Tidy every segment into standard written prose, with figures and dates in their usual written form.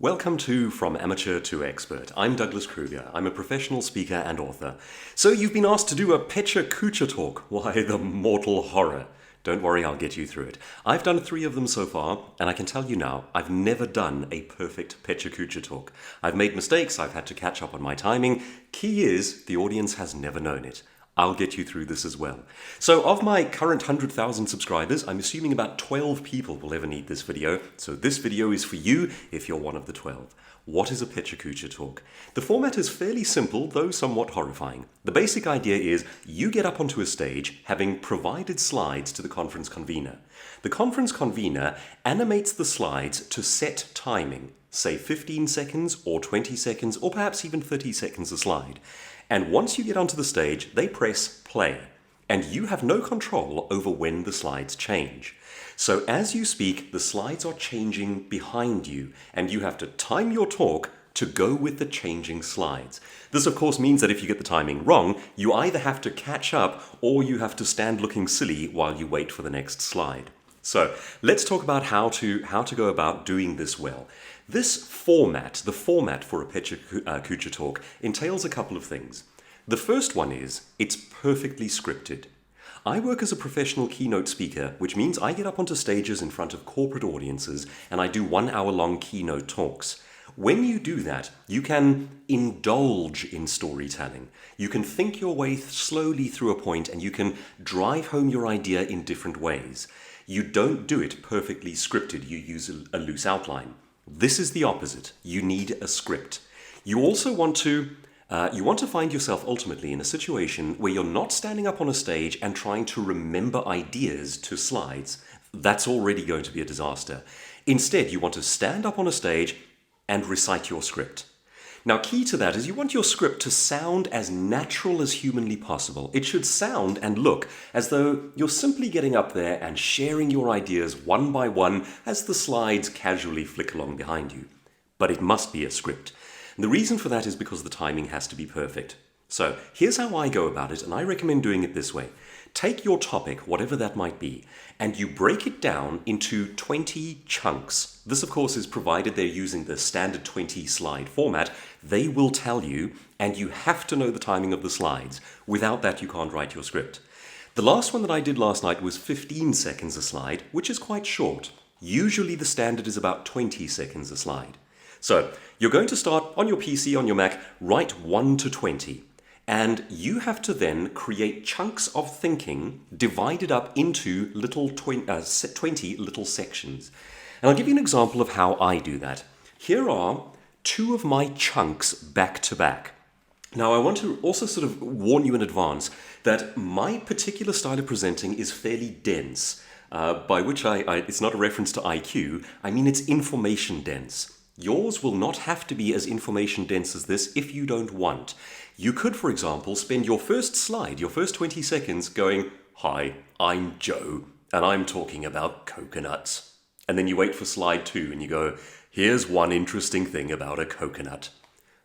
Welcome to From Amateur to Expert. I'm Douglas Kruger. I'm a professional speaker and author. So you've been asked to do a Pecha Kucha talk. Why, the mortal horror. Don't worry, I'll get you through it. I've done 3 of them so far, and I can tell you now, I've never done a perfect Pecha Kucha talk. I've made mistakes, I've had to catch up on my timing. Key is, the audience has never known it. I'll get you through this as well. So of my current 100,000 subscribers, I'm assuming about 12 people will ever need this video. So this video is for you if you're one of the 12. What is a Pecha Kucha talk? The format is fairly simple, though somewhat horrifying. The basic idea is you get up onto a stage having provided slides to the conference convener. The conference convener animates the slides to set timing, say 15 seconds or 20 seconds or perhaps even 30 seconds a slide. And once you get onto the stage, they press play, and you have no control over when the slides change. So as you speak, the slides are changing behind you, and you have to time your talk to go with the changing slides. This, of course, means that if you get the timing wrong, you either have to catch up or you have to stand looking silly while you wait for the next slide. So let's talk about how to go about doing this well. This format, the format for a Pecha Kucha talk, entails a couple of things. The first one is, it's perfectly scripted. I work as a professional keynote speaker, which means I get up onto stages in front of corporate audiences and I do 1-hour-long keynote talks. When you do that, you can indulge in storytelling. You can think your way slowly through a point and you can drive home your idea in different ways. You don't do it perfectly scripted, you use a loose outline. This is the opposite. You need a script. You also want to find yourself ultimately in a situation where you're not standing up on a stage and trying to remember ideas to slides. That's already going to be a disaster. Instead, you want to stand up on a stage and recite your script. Now, key to that is you want your script to sound as natural as humanly possible. It should sound and look as though you're simply getting up there and sharing your ideas one by one as the slides casually flick along behind you. But it must be a script. And the reason for that is because the timing has to be perfect. So here's how I go about it, and I recommend doing it this way. Take your topic, whatever that might be, and you break it down into 20 chunks. This, of course, is provided they're using the standard 20 slide format. They will tell you, and you have to know the timing of the slides. Without that, you can't write your script. The last one that I did last night was 15 seconds a slide, which is quite short. Usually the standard is about 20 seconds a slide. So you're going to start on your PC, on your Mac, write 1 to 20. And you have to then create chunks of thinking divided up into 20 little sections. And I'll give you an example of how I do that. Here are 2 of my chunks back to back. Now, I want to also sort of warn you in advance that my particular style of presenting is fairly dense, by which it's not a reference to IQ, I mean it's information dense. Yours will not have to be as information dense as this if you don't want. You could, for example, spend your first slide, your first 20 seconds going, "Hi, I'm Joe, and I'm talking about coconuts." And then you wait for slide 2 and you go, "Here's one interesting thing about a coconut."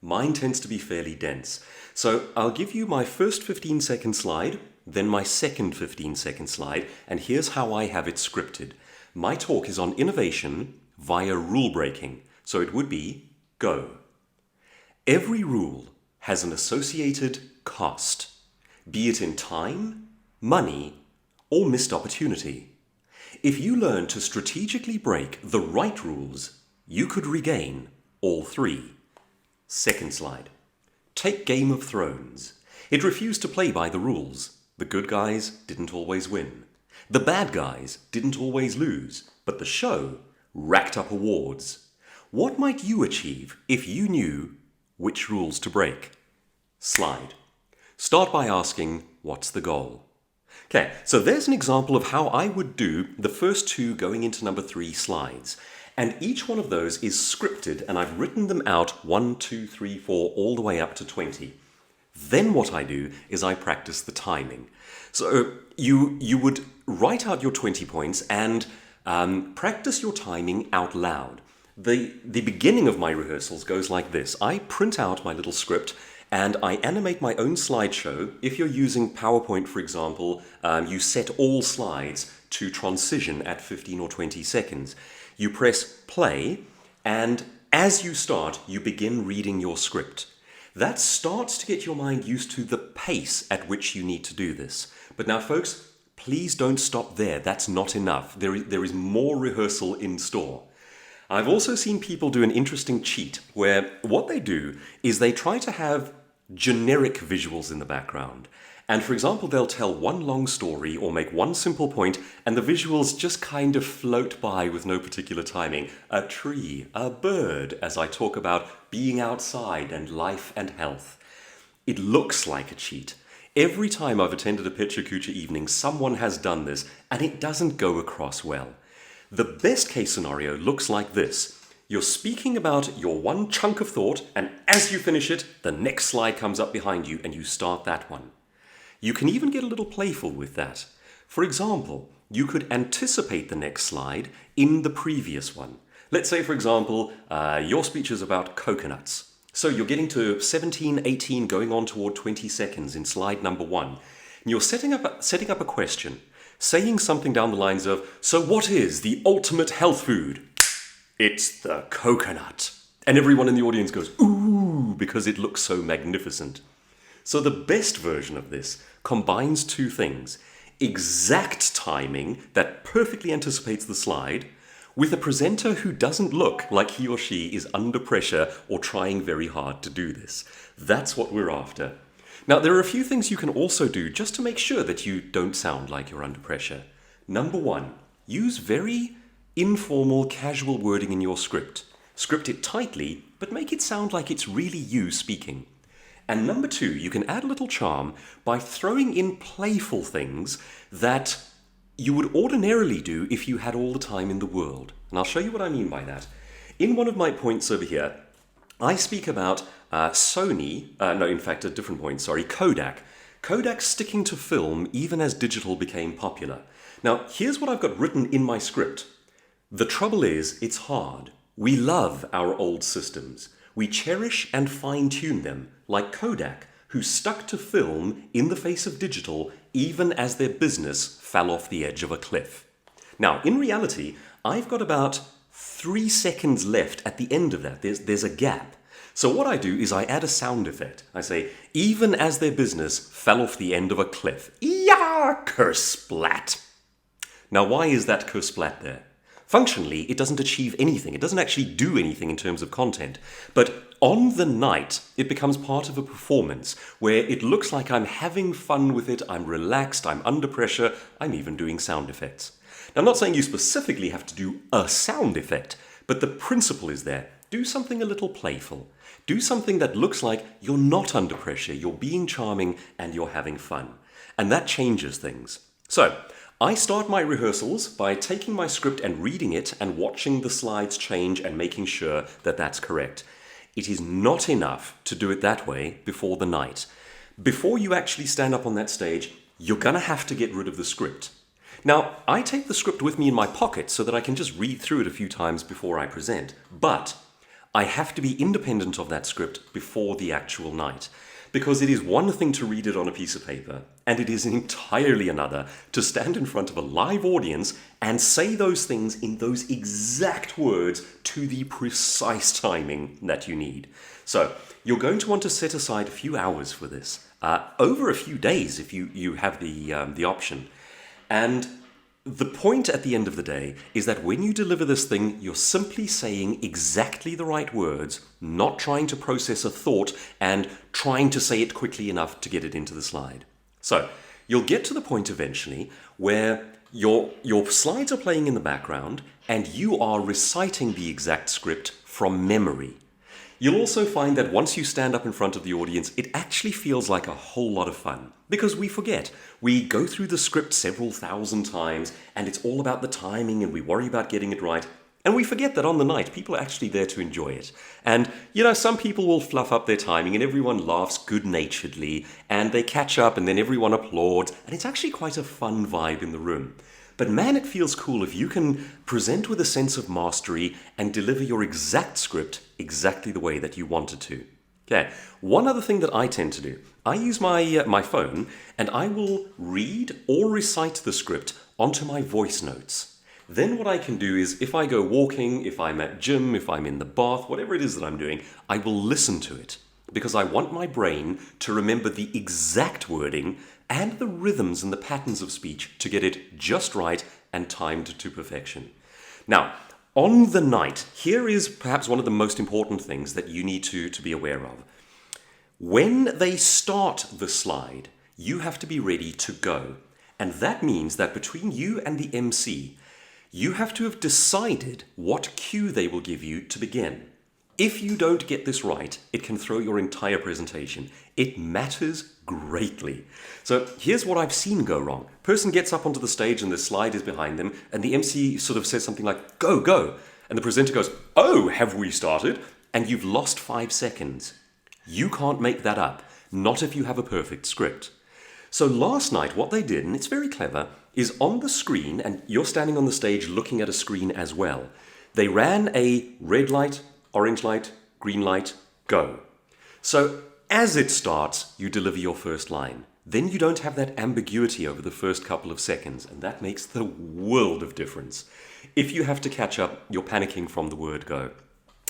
Mine tends to be fairly dense. So I'll give you my first 15-second slide, then my second 15-second slide, and here's how I have it scripted. My talk is on innovation via rule breaking. So it would be, go. Every rule has an associated cost, be it in time, money, or missed opportunity. If you learn to strategically break the right rules, you could regain all 3. Second slide. Take Game of Thrones. It refused to play by the rules. The good guys didn't always win. The bad guys didn't always lose, but the show racked up awards. What might you achieve if you knew which rules to break? Slide. Start by asking, what's the goal? Okay, so there's an example of how I would do the first 2 going into number 3 slides. And each one of those is scripted, and I've written them out 1, 2, 3, 4, all the way up to 20. Then what I do is I practice the timing. So you would write out your 20 points and practice your timing out loud. The beginning of my rehearsals goes like this. I print out my little script and I animate my own slideshow. If you're using PowerPoint, for example, you set all slides to transition at 15 or 20 seconds. You press play, and As you start, you begin reading your script. That starts to get your mind used to the pace at which you need to do this. But now, folks, please don't stop there. That's not enough. There is more rehearsal in store. I've also seen people do an interesting cheat where what they do is they try to have generic visuals in the background. And for example, they'll tell one long story or make one simple point, and the visuals just kind of float by with no particular timing. A tree, a bird, as I talk about being outside and life and health. It looks like a cheat. Every time I've attended a Pecha Kucha evening, someone has done this, and it doesn't go across well. The best case scenario looks like this. You're speaking about your one chunk of thought, and as you finish it, the next slide comes up behind you and you start that one. You can even get a little playful with that. For example, you could anticipate the next slide in the previous one. Let's say, for example, your speech is about coconuts. So you're getting to 17, 18, going on toward 20 seconds in slide number 1. And you're setting up a question, saying something down the lines of, so what is the ultimate health food? It's the coconut. And everyone in the audience goes, ooh, because it looks so magnificent. So the best version of this combines two things: exact timing that perfectly anticipates the slide, with a presenter who doesn't look like he or she is under pressure or trying very hard to do this. That's what we're after. Now, there are a few things you can also do just to make sure that you don't sound like you're under pressure. Number 1, use very informal, casual wording in your script. Script it tightly, but make it sound like it's really you speaking. And number 2, you can add a little charm by throwing in playful things that you would ordinarily do if you had all the time in the world. And I'll show you what I mean by that. In one of my points over here, I speak about Kodak. Kodak sticking to film even as digital became popular. Now, here's what I've got written in my script. The trouble is, it's hard. We love our old systems. We cherish and fine-tune them, like Kodak, who stuck to film in the face of digital even as their business fell off the edge of a cliff. Now, in reality, I've got about 3 seconds left at the end of that. There's a gap. So what I do is I add a sound effect. I say, even as their business fell off the end of a cliff. Yeah, kersplat. Now, why is that kersplat there? Functionally, it doesn't achieve anything. It doesn't actually do anything in terms of content. But on the night, it becomes part of a performance where it looks like I'm having fun with it, I'm relaxed, I'm under pressure, I'm even doing sound effects. Now, I'm not saying you specifically have to do a sound effect, but the principle is there. Do something a little playful. Do something that looks like you're not under pressure, you're being charming, and you're having fun. And that changes things. So, I start my rehearsals by taking my script and reading it and watching the slides change and making sure that that's correct. It is not enough to do it that way before the night. Before you actually stand up on that stage, you're going to have to get rid of the script. Now, I take the script with me in my pocket so that I can just read through it a few times before I present. But I have to be independent of that script before the actual night. Because it is one thing to read it on a piece of paper, and it is entirely another to stand in front of a live audience and say those things in those exact words to the precise timing that you need. So you're going to want to set aside a few hours for this, over a few days if you have the option. And the point at the end of the day is that when you deliver this thing, you're simply saying exactly the right words, not trying to process a thought and trying to say it quickly enough to get it into the slide. So you'll get to the point eventually where your slides are playing in the background and you are reciting the exact script from memory. You'll also find that once you stand up in front of the audience, it actually feels like a whole lot of fun. Because we forget. We go through the script several thousand times, and it's all about the timing, and we worry about getting it right. And we forget that on the night, people are actually there to enjoy it. And, some people will fluff up their timing, and everyone laughs good-naturedly, and they catch up, and then everyone applauds, and it's actually quite a fun vibe in the room. But man, it feels cool if you can present with a sense of mastery and deliver your exact script exactly the way that you wanted to. Okay, one other thing that I tend to do, I use my phone and I will read or recite the script onto my voice notes. Then what I can do is, if I go walking, if I'm at gym, if I'm in the bath, whatever it is that I'm doing, I will listen to it because I want my brain to remember the exact wording and the rhythms and the patterns of speech to get it just right and timed to perfection. Now, on the night, here is perhaps one of the most important things that you need to be aware of. When they start the slide, you have to be ready to go. And that means that between you and the MC, you have to have decided what cue they will give you to begin. If you don't get this right, it can throw your entire presentation. It matters greatly. So here's what I've seen go wrong. Person gets up onto the stage and the slide is behind them, and the MC sort of says something like, "Go, go." And the presenter goes, "Oh, have we started?" And you've lost 5 seconds. You can't make that up, not if you have a perfect script. So last night, what they did, and it's very clever, is on the screen, and you're standing on the stage looking at a screen as well, they ran a red light, orange light, green light, go. So as it starts, you deliver your first line. Then you don't have that ambiguity over the first couple of seconds, and that makes the world of difference. If you have to catch up, you're panicking from the word go.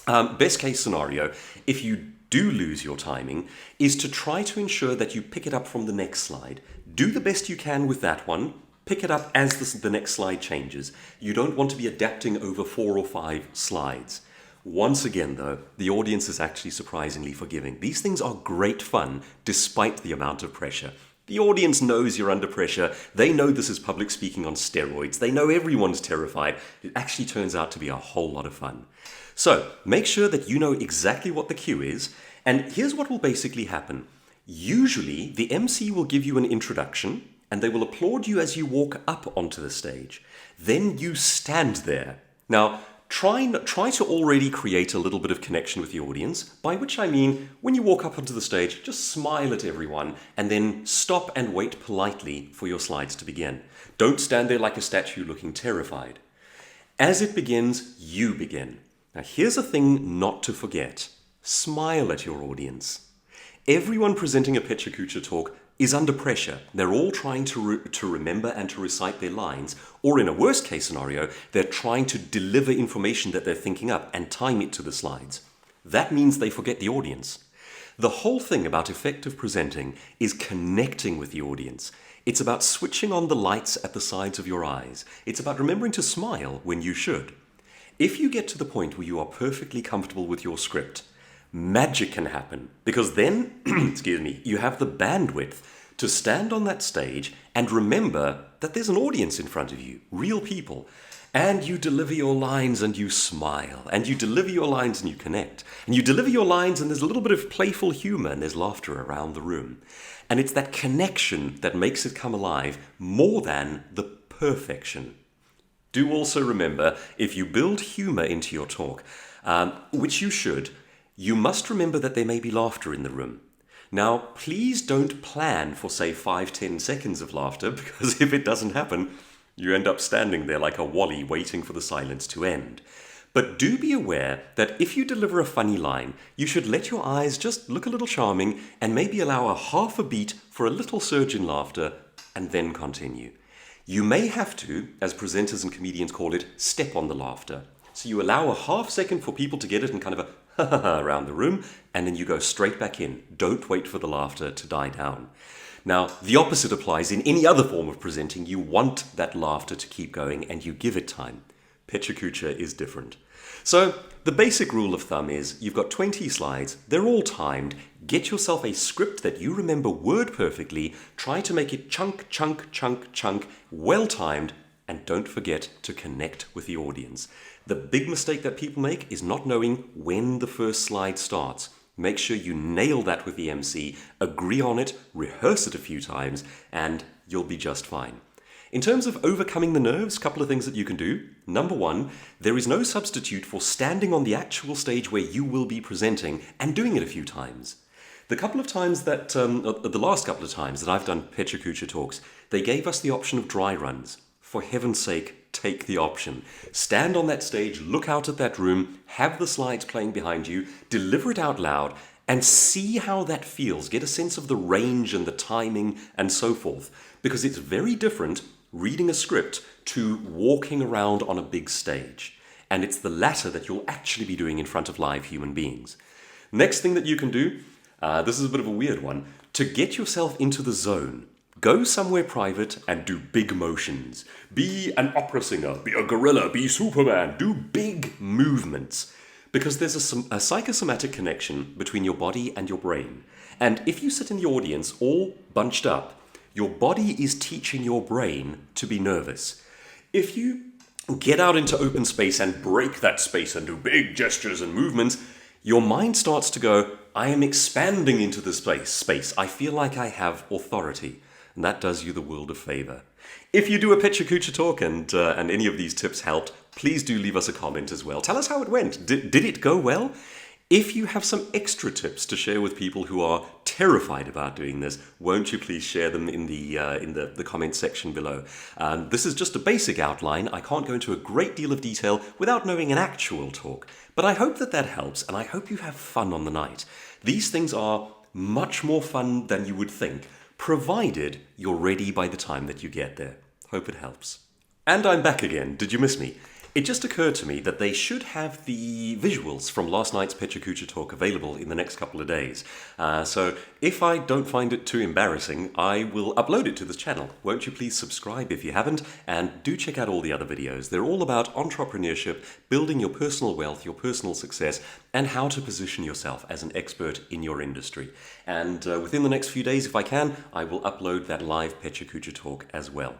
Best case scenario, if you do lose your timing, is to try to ensure that you pick it up from the next slide. Do the best you can with that one. Pick it up as the next slide changes. You don't want to be adapting over 4 or 5 slides. Once again, though, the audience is actually surprisingly forgiving. These things are great fun, despite the amount of pressure. The audience knows you're under pressure. They know this is public speaking on steroids. They know everyone's terrified. It actually turns out to be a whole lot of fun. So, make sure that you know exactly what the cue is, and here's what will basically happen. Usually, the MC will give you an introduction, and they will applaud you as you walk up onto the stage. Then you stand there. Now, try to already create a little bit of connection with the audience, by which I mean, when you walk up onto the stage, just smile at everyone, and then stop and wait politely for your slides to begin. Don't stand there like a statue looking terrified. As it begins, you begin. Now here's a thing not to forget. Smile at your audience. Everyone presenting a Pecha Kucha talk is under pressure. They're all trying to remember and to recite their lines, or in a worst case scenario, they're trying to deliver information that they're thinking up and time it to the slides. That means they forget the audience. The whole thing about effective presenting is connecting with the audience. It's about switching on the lights at the sides of your eyes. It's about remembering to smile when you should. If you get to the point where you are perfectly comfortable with your script, magic can happen, because then, excuse me, you have the bandwidth to stand on that stage and remember that there's an audience in front of you, real people, and you deliver your lines and you smile, and you deliver your lines and you connect, and you deliver your lines and there's a little bit of playful humor and there's laughter around the room. And it's that connection that makes it come alive more than the perfection. Do also remember, if you build humor into your talk, which you should, you must remember that there may be laughter in the room. Now, please don't plan for, say, 5-10 seconds of laughter, because if it doesn't happen, you end up standing there like a wally waiting for the silence to end. But do be aware that if you deliver a funny line, you should let your eyes just look a little charming and maybe allow a half a beat for a little surge in laughter, and then continue. You may have to, as presenters and comedians call it, step on the laughter. So you allow a half second for people to get it and kind of a ha ha ha around the room, and then you go straight back in. Don't wait for the laughter to die down. Now, the opposite applies in any other form of presenting. You want that laughter to keep going, and you give it time. Pecha Kucha is different. So, the basic rule of thumb is, you've got 20 slides, they're all timed, get yourself a script that you remember word perfectly, try to make it chunk, chunk, chunk, chunk, well timed, and don't forget to connect with the audience. The big mistake that people make is not knowing when the first slide starts. Make sure you nail that with the MC, agree on it, rehearse it a few times, and you'll be just fine. In terms of overcoming the nerves, a couple of things that you can do. Number one, there is no substitute for standing on the actual stage where you will be presenting and doing it a few times. The last couple of times that I've done Pecha Kucha talks, they gave us the option of dry runs. For heaven's sake, take the option. Stand on that stage, look out at that room, have the slides playing behind you, deliver it out loud, and see how that feels. Get a sense of the range and the timing and so forth. Because it's very different reading a script to walking around on a big stage. And it's the latter that you'll actually be doing in front of live human beings. Next thing that you can do, this is a bit of a weird one, to get yourself into the zone. Go somewhere private and do big motions. Be an opera singer, be a gorilla, be Superman, do big movements. Because there's a psychosomatic connection between your body and your brain. And if you sit in the audience all bunched up, your body is teaching your brain to be nervous. If you get out into open space and break that space and do big gestures and movements, your mind starts to go, I am expanding into this space. I feel like I have authority. And that does you the world of favor. If you do a Pecha Kucha talk and any of these tips helped, please do leave us a comment as well. Tell us how it went. Did it go well? If you have some extra tips to share with people who are terrified about doing this, won't you please share them in the comment section below? This is just a basic outline. I can't go into a great deal of detail without knowing an actual talk. But I hope that helps, and I hope you have fun on the night. These things are much more fun than you would think, provided you're ready by the time that you get there. Hope it helps. And I'm back again. Did you miss me? It just occurred to me that they should have the visuals from last night's Pecha Kucha talk available in the next couple of days. So if I don't find it too embarrassing, I will upload it to this channel. Won't you please subscribe if you haven't? And do check out all the other videos. They're all about entrepreneurship, building your personal wealth, your personal success, and how to position yourself as an expert in your industry. And within the next few days, if I can, I will upload that live Pecha Kucha talk as well.